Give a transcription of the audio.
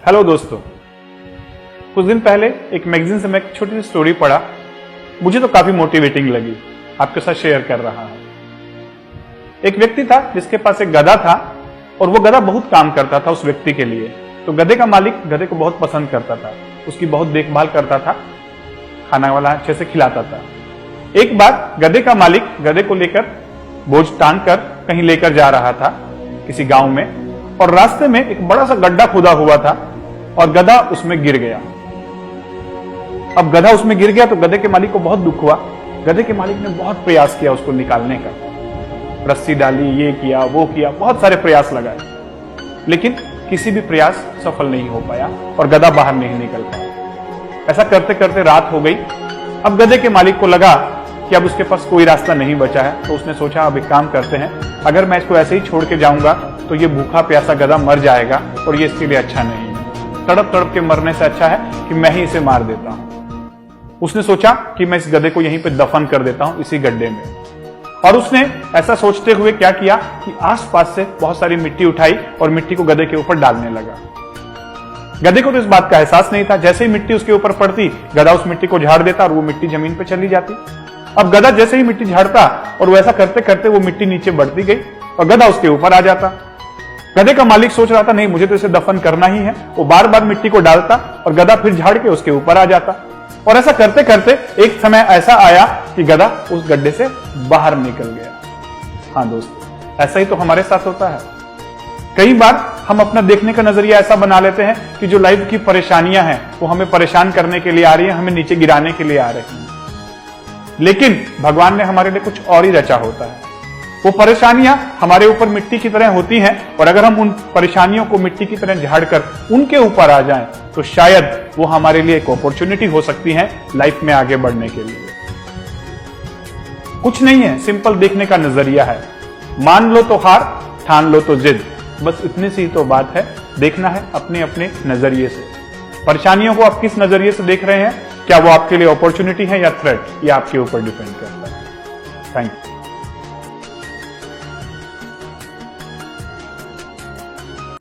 Hello दोस्तों, कुछ दिन पहले एक मैगजीन से मैं एक छोटी सी स्टोरी पढ़ा। मुझे तो काफी मोटिवेटिंग लगी, आपके साथ शेयर कर रहा हूं। एक व्यक्ति था जिसके पास एक गधा था और वो गधा बहुत काम करता था उस व्यक्ति के लिए। तो गधे का मालिक गधे को बहुत पसंद करता था, उसकी बहुत देखभाल करता था, खाना वाला अच्छे से खिलाता था। एक बार गधे का मालिक गधे को लेकर बोझ टांग कर कहीं लेकर जा रहा था किसी गांव में, और रास्ते में एक बड़ा सा गड्ढा खुदा हुआ था और गधा उसमें गिर गया। अब गधा उसमें गिर गया तो गधे के मालिक को बहुत दुख हुआ। गधे के मालिक ने बहुत प्रयास किया उसको निकालने का, रस्सी डाली, ये किया वो किया, बहुत सारे प्रयास लगाए, लेकिन किसी भी प्रयास सफल नहीं हो पाया और गधा बाहर नहीं निकल पाया। ऐसा करते करते रात हो गई। अब गधे के मालिक को लगा कि अब उसके पास कोई रास्ता नहीं बचा है, तो उसने सोचा अब एक काम करते हैं, अगर मैं इसको ऐसे ही छोड़ के जाऊंगा तो ये भूखा प्यासा गधा मर जाएगा और ये इसके लिए अच्छा नहीं है। तड़प तड़प के मरने से अच्छा है कि मैं ही इसे मार देता हूं। उसने सोचा कि मैं इस गधे को यहीं पे दफन कर देता हूं, इसी गड्ढे में। और उसने ऐसा सोचते हुए क्या किया कि आसपास से बहुत सारी मिट्टी उठाई और मिट्टी को गधे के ऊपर डालने लगा। गधे को तो इस बात का एहसास नहीं था, जैसे ही मिट्टी उसके ऊपर पड़ती गधा उस मिट्टी को झाड़ देता और वो मिट्टी जमीन पे चली जाती। अब गधा जैसे ही मिट्टी झाड़ता और वो ऐसा करते करते वो मिट्टी नीचे बढ़ती गई और गधा उसके ऊपर आ जाता। गधे का मालिक सोच रहा था नहीं, मुझे तो इसे दफन करना ही है। वो बार बार मिट्टी को डालता और गधा फिर झाड़ के उसके ऊपर आ जाता। और ऐसा करते करते एक समय ऐसा आया कि गधा उस गड्ढे से बाहर निकल गया। हाँ दोस्तों, ऐसा ही तो हमारे साथ होता है। कई बार हम अपना देखने का नजरिया ऐसा बना लेते हैं कि जो लाइफ की परेशानियां हैं वो हमें परेशान करने के लिए आ रही हैं, हमें नीचे गिराने के लिए आ रही हैं, लेकिन भगवान ने हमारे लिए कुछ और ही रचा होता है। वो परेशानियां हमारे ऊपर मिट्टी की तरह होती हैं और अगर हम उन परेशानियों को मिट्टी की तरह झाड़कर उनके ऊपर आ जाएं तो शायद वो हमारे लिए एक अपॉर्चुनिटी हो सकती है लाइफ में आगे बढ़ने के लिए। कुछ नहीं है, सिंपल देखने का नजरिया है। मान लो तो हार, ठान लो तो जिद, बस इतनी सी तो बात है। देखना है अपने अपने नजरिए से। परेशानियों को आप किस नजरिए से देख रहे हैं, क्या वो आपके लिए अपॉर्चुनिटी है या थ्रेट, ये आपके ऊपर डिपेंड करता है। Thank you.